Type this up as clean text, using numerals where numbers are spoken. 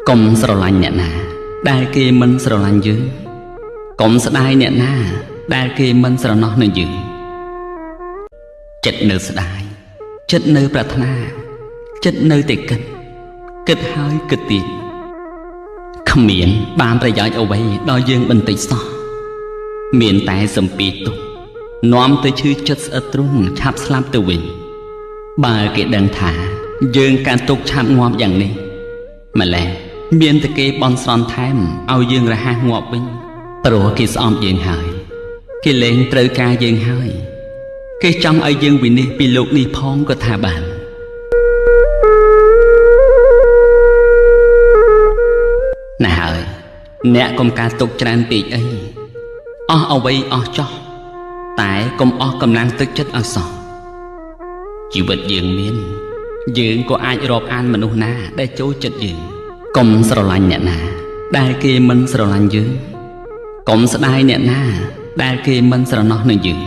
កុំស្រឡាញ់អ្នកណាដែលគេមិនស្រឡាញ់យើងកុំស្ដាយអ្នកណាដែលគេមិនស្រណោះនឹងយើងចិត្តនៅស្ដាយចិត្តនៅប្រាថ្នាចិត្តនៅតែគិតហើយគិតទៀតគ្មានបានប្រយោជន៍អ្វីដល់យើងបន្តិចសោះមានតែសម្ពាធទុកនាំទៅឈឺចិត្តស្អិតទ្រូងឆាប់ស្លាប់ទៅវិញបើគេដឹងថាយើងកាន់ទុកឆាប់ងាប់យ៉ាងនេះម្ល៉េះមានតែគេបន់ស្រន់ថែមឲ្យយើងរហ័សងាប់វិញព្រោះគេស្អប់យើងហើយគេលែងត្រូវការយើងហើយគេចង់ឲ្យយើងវិនិច្ឆ័យពីលោកនេះផងក៏ថាបានណែហើយអ្នកកុំការទុកច្រើនពេកអីអស់អ្វីអស់ចោះតែកុំអស់កម្លាំងទឹកចិត្តឲ្យសោះជីវិតយើងមានយើងក៏អាចរាប់អានមនុស្សណាដែលចូលចិត្តយើងកុំស្រឡាញ់អ្នកណាដែលគេមិនស្រឡាញ់យើងកុំស្ដាយអ្នកណាដែលគេមិនស្រណោះនឹងយើង